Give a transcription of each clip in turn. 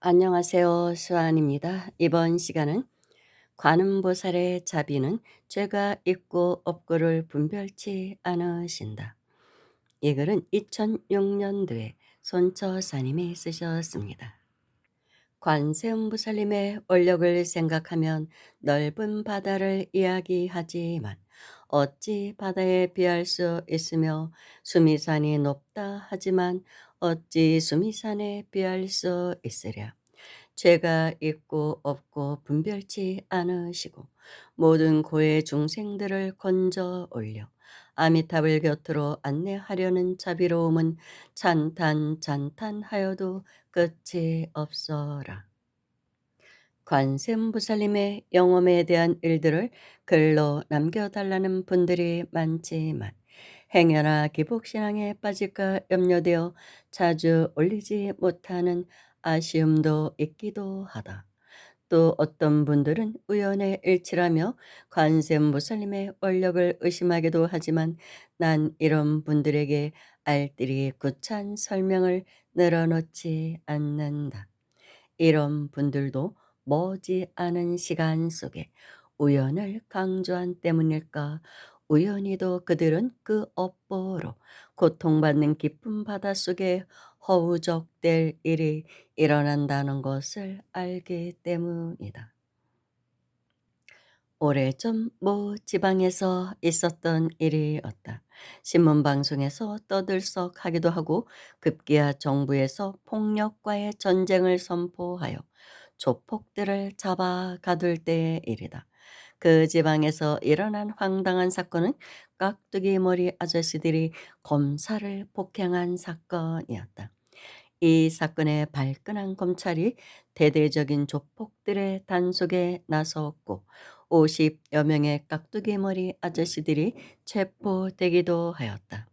안녕하세요. 수아입니다. 이번 시간은 관음보살의 자비는 죄가 있고 없고를 분별치 않으신다. 이 글은 2006년도에 손처사님이 쓰셨습니다. 관세음보살님의 원력을 생각하면 넓은 바다를 이야기하지만 어찌 바다에 비할 수 있으며 수미산이 높다 하지만 어찌 수미산에 비할 수 있으랴. 죄가 있고 없고 분별치 않으시고 모든 고해 중생들을 건져 올려 아미탑을 곁으로 안내하려는 자비로움은 찬탄하여도 끝이 없어라. 관세음보살님의 영험에 대한 일들을 글로 남겨달라는 분들이 많지만 행여나 기복신앙에 빠질까 염려되어 자주 올리지 못하는 아쉬움도 있기도 하다. 또 어떤 분들은 우연의 일치라며 관세음보살님의 원력을 의심하기도 하지만 난 이런 분들에게 알뜰히 구찬 설명을 늘어놓지 않는다. 이런 분들도 머지않은 시간 속에 우연을 강조한 때문일까? 우연히도 그들은 그 업보로 고통받는 깊은 바다 속에 허우적될 일이 일어난다는 것을 알기 때문이다. 오래전 모 지방에서 있었던 일이었다. 신문방송에서 떠들썩하기도 하고 급기야 정부에서 폭력과의 전쟁을 선포하여 조폭들을 잡아 가둘 때의 일이다. 그 지방에서 일어난 황당한 사건은 깍두기 머리 아저씨들이 검사를 폭행한 사건이었다. 이 사건의 발끈한 검찰이 대대적인 조폭들의 단속에 나섰고 50여 명의 깍두기 머리 아저씨들이 체포되기도 하였다.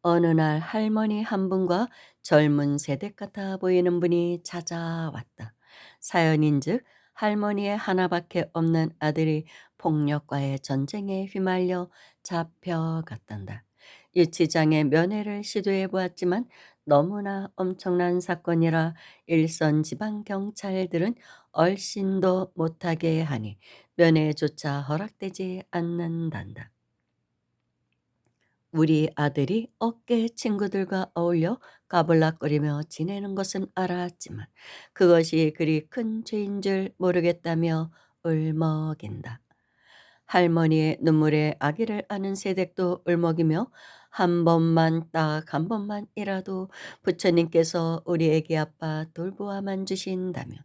어느 날 할머니 한 분과 젊은 세대 같아 보이는 분이 찾아왔다. 사연인즉 할머니의 하나밖에 없는 아들이 폭력과의 전쟁에 휘말려 잡혀갔단다. 유치장의 면회를 시도해 보았지만 너무나 엄청난 사건이라 일선 지방 경찰들은 얼씬도 못하게 하니 면회조차 허락되지 않는단다. 우리 아들이 어깨 친구들과 어울려 까불락거리며 지내는 것은 알았지만 그것이 그리 큰 죄인 줄 모르겠다며 울먹인다. 할머니의 눈물에 아기를 아는 새댁도 울먹이며 한 번만 딱 한 번만이라도 부처님께서 우리 애기 아빠 돌보아만 주신다면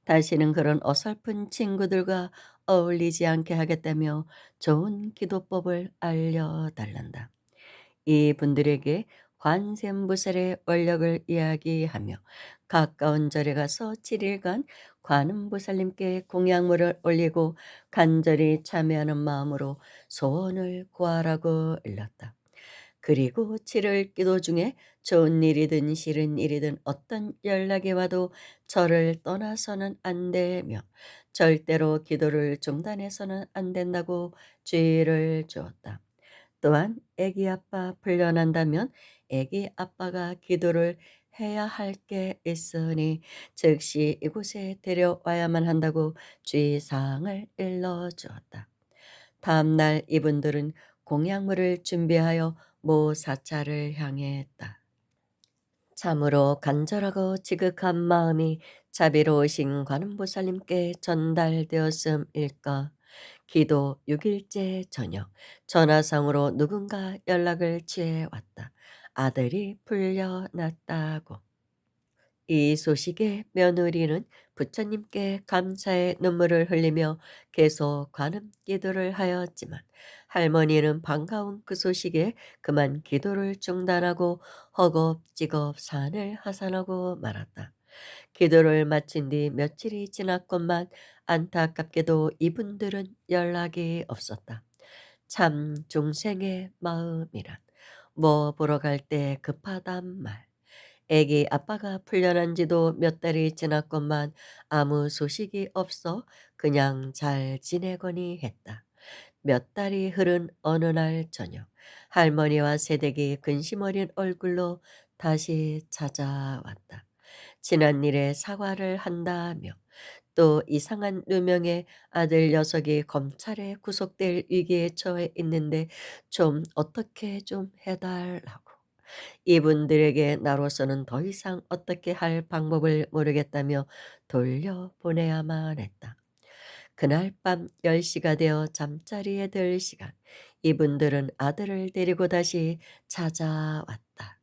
다시는 그런 어설픈 친구들과 어울리지 않게 하겠다며 좋은 기도법을 알려달란다. 이분들에게 관세음보살의 원력을 이야기하며 가까운 절에 가서 7일간 관음보살님께 공양물을 올리고 간절히 참여하는 마음으로 소원을 구하라고 일렀다. 그리고 7일 기도 중에 좋은 일이든 싫은 일이든 어떤 연락이 와도 절을 떠나서는 안 되며 절대로 기도를 중단해서는 안 된다고 주의를 주었다. 또한 아기 아빠 풀려난다면 아기 아빠가 기도를 해야 할 게 있으니 즉시 이곳에 데려와야만 한다고 주의사항을 일러주었다. 다음 날 이분들은 공약물을 준비하여 모 사찰을 향했다. 참으로 간절하고 지극한 마음이 자비로우신 관음보살님께 전달되었음일까. 기도 6일째 저녁 전화상으로 누군가 연락을 취해왔다. 아들이 풀려났다고. 이 소식에 며느리는 부처님께 감사의 눈물을 흘리며 계속 관음 기도를 하였지만 할머니는 반가운 그 소식에 그만 기도를 중단하고 허겁지겁 산을 하산하고 말았다. 기도를 마친 뒤 며칠이 지났건만 안타깝게도 이분들은 연락이 없었다. 참 중생의 마음이란 뭐 보러 갈 때 급하단 말. 애기 아빠가 풀려난 지도 몇 달이 지났건만 아무 소식이 없어 그냥 잘 지내거니 했다. 몇 달이 흐른 어느 날 저녁 할머니와 새댁이 근심 어린 얼굴로 다시 찾아왔다. 지난 일에 사과를 한다며 또 이상한 누명의 아들 녀석이 검찰에 구속될 위기에 처해 있는데 좀 어떻게 좀 해달라고. 이분들에게 나로서는 더 이상 어떻게 할 방법을 모르겠다며 돌려보내야만 했다. 그날 밤 10시가 되어 잠자리에 들 시간, 이분들은 아들을 데리고 다시 찾아왔다.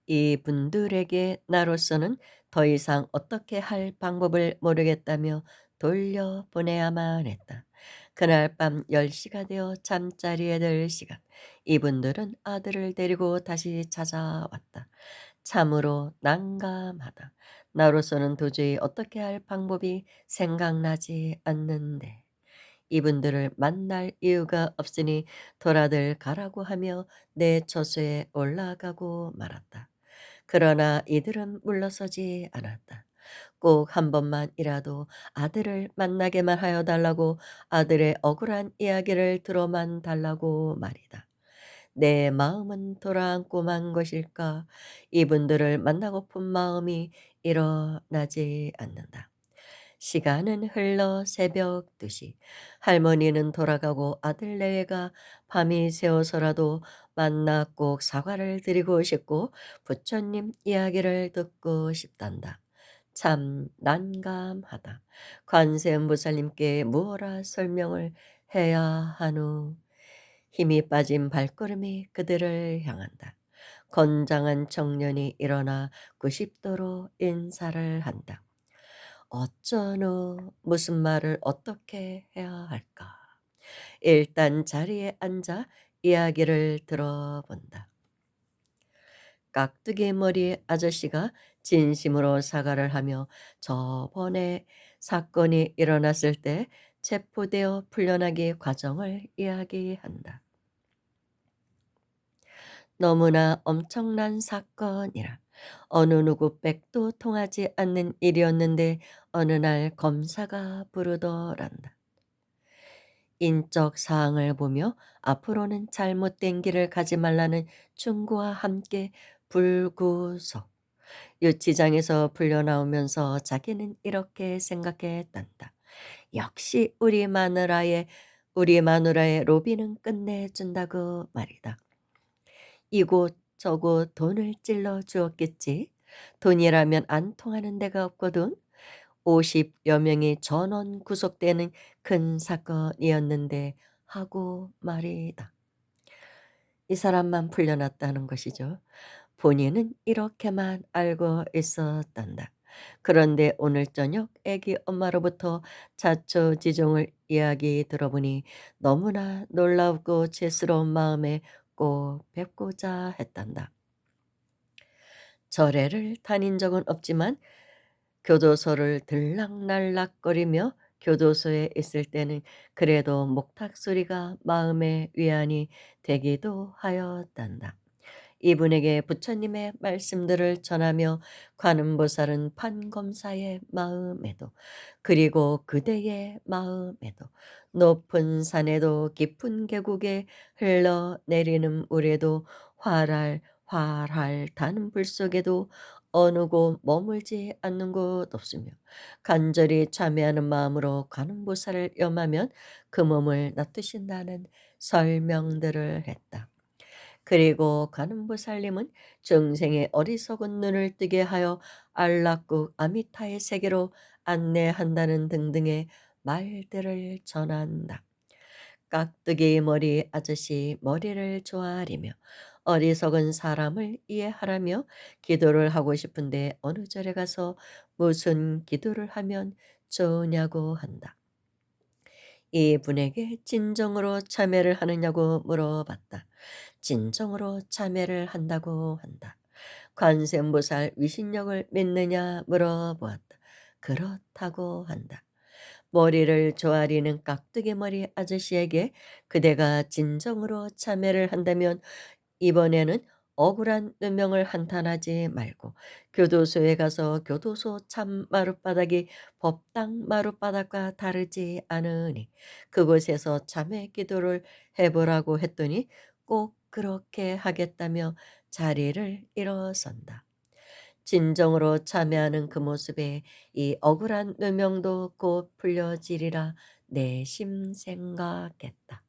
이분들에게 나로서는 더 이상 어떻게 할 방법을 모르겠다며 돌려보내야만 했다. 그날 밤 10시가 되어 잠자리에 들 시간, 이분들은 아들을 데리고 다시 찾아왔다. 참으로 난감하다. 나로서는 도저히 어떻게 할 방법이 생각나지 않는데. 이분들을 만날 이유가 없으니 돌아들 가라고 하며 내 처소에 올라가고 말았다. 그러나 이들은 물러서지 않았다. 꼭 한 번만이라도 아들을 만나게만 하여 달라고, 아들의 억울한 이야기를 들어만 달라고 말이다. 내 마음은 돌아앉고 만 것일까? 이분들을 만나고픈 마음이 일어나지 않는다. 시간은 흘러 새벽 2시. 할머니는 돌아가고 아들 내외가 밤이 새워서라도 만나 꼭 사과를 드리고 싶고 부처님 이야기를 듣고 싶단다. 참 난감하다. 관세음보살님께 무어라 설명을 해야 하누. 힘이 빠진 발걸음이 그들을 향한다. 건장한 청년이 일어나 90도로 인사를 한다. 어쩌노, 무슨 말을 어떻게 해야 할까? 일단 자리에 앉아 이야기를 들어본다. 깍두기 머리 아저씨가 진심으로 사과를 하며 저번에 사건이 일어났을 때 체포되어 풀려나기 과정을 이야기한다. 너무나 엄청난 사건이라 어느 누구 빽도 통하지 않는 일이었는데 어느 날 검사가 부르더란다. 인적 사항을 보며 앞으로는 잘못된 길을 가지 말라는 충고와 함께 불구속. 유치장에서 풀려나오면서 자기는 이렇게 생각했단다. 역시 우리 마누라의 로비는 끝내준다고 말이다. 이곳저곳 돈을 찔러 주었겠지. 돈이라면 안 통하는 데가 없거든. 50여 명이 전원 구속되는 큰 사건이었는데 하고 말이다. 이 사람만 풀려났다는 것이죠. 본인은 이렇게만 알고 있었단다. 그런데 오늘 저녁 애기 엄마로부터 자초지종을 이야기 들어보니 너무나 놀랍고 죄스러운 마음에 꼭 뵙고자 했단다. 절에를 다닌 적은 없지만 교도소를 들락날락거리며 교도소에 있을 때는 그래도 목탁 소리가 마음의 위안이 되기도 하였단다. 이분에게 부처님의 말씀들을 전하며 관음보살은 판검사의 마음에도 그리고 그대의 마음에도 높은 산에도 깊은 계곡에 흘러내리는 물에도 활활 타는 불 속에도 어느 곳 머물지 않는 곳 없으며 간절히 참회하는 마음으로 관음보살을 염하면 그 몸을 놔두신다는 설명들을 했다. 그리고 관음보살님은 중생의 어리석은 눈을 뜨게 하여 안락국 아미타의 세계로 안내한다는 등등의 말들을 전한다. 깍두기 머리 아저씨 머리를 조아리며 어리석은 사람을 이해하라며 기도를 하고 싶은데 어느 절에 가서 무슨 기도를 하면 좋으냐고 한다. 이분에게 진정으로 참회를 하느냐고 물어봤다. 진정으로 참회를 한다고 한다. 관세음보살 위신력을 믿느냐 물어보았다. 그렇다고 한다. 머리를 조아리는 깍두기 머리 아저씨에게 그대가 진정으로 참회를 한다면 이번에는 억울한 누명을 한탄하지 말고 교도소에 가서 교도소 참 마룻바닥이 법당 마룻바닥과 다르지 않으니 그곳에서 참회 기도를 해보라고 했더니 꼭 그렇게 하겠다며 자리를 일어선다. 진정으로 참회하는 그 모습에 이 억울한 누명도 곧 풀려지리라 내심 생각했다.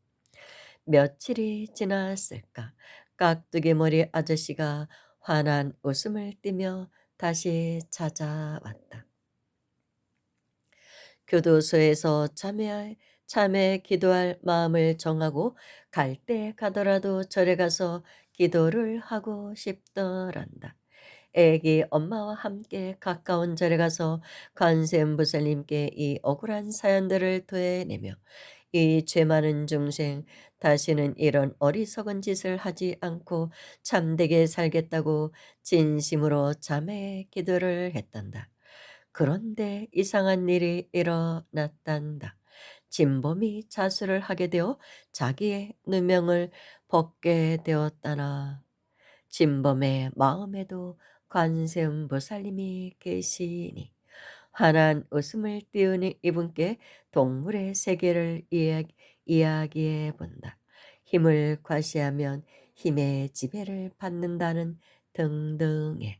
며칠이 지났을까? 깍두기 머리 아저씨가 환한 웃음을 띠며 다시 찾아왔다. 교도소에서 참회 기도할 마음을 정하고 갈 때 가더라도 절에 가서 기도를 하고 싶더란다. 애기 엄마와 함께 가까운 절에 가서 관세음보살님께 이 억울한 사연들을 토해내며 이 죄 많은 중생 다시는 이런 어리석은 짓을 하지 않고 참되게 살겠다고 진심으로 참회 기도를 했단다. 그런데 이상한 일이 일어났단다. 진범이 자수를 하게 되어 자기의 누명을 벗게 되었다나. 진범의 마음에도 관세음보살님이 계시니 환한 웃음을 띄우는 이분께 동물의 세계를 이야기해 본다. 힘을 과시하면 힘의 지배를 받는다는 등등의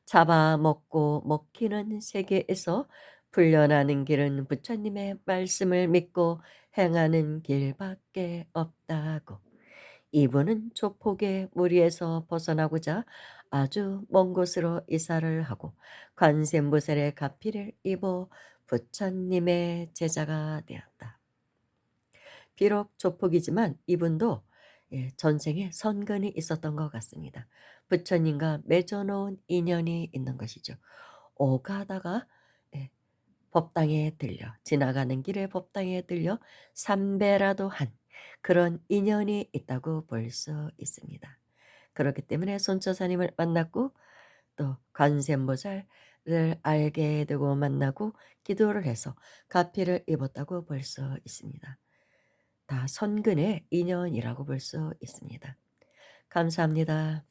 잡아먹고 먹히는 세계에서 풀려나는 길은 부처님의 말씀을 믿고 행하는 길밖에 없다고. 이분은 조폭의 무리에서 벗어나고자 아주 먼 곳으로 이사를 하고 관세음보살의 가피를 입어 부처님의 제자가 되었다. 비록 조폭이지만 이분도 전생에 선근이 있었던 것 같습니다. 부처님과 맺어놓은 인연이 있는 것이죠. 오가다가 예, 법당에 들려 지나가는 길에 법당에 들려 삼배라도 한 그런 인연이 있다고 볼 수 있습니다. 그렇기 때문에 손처사님을 만났고 또 관세음보살을 알게 되고 만나고 기도를 해서 가피를 입었다고 볼 수 있습니다. 다 선근의 인연이라고 볼 수 있습니다. 감사합니다.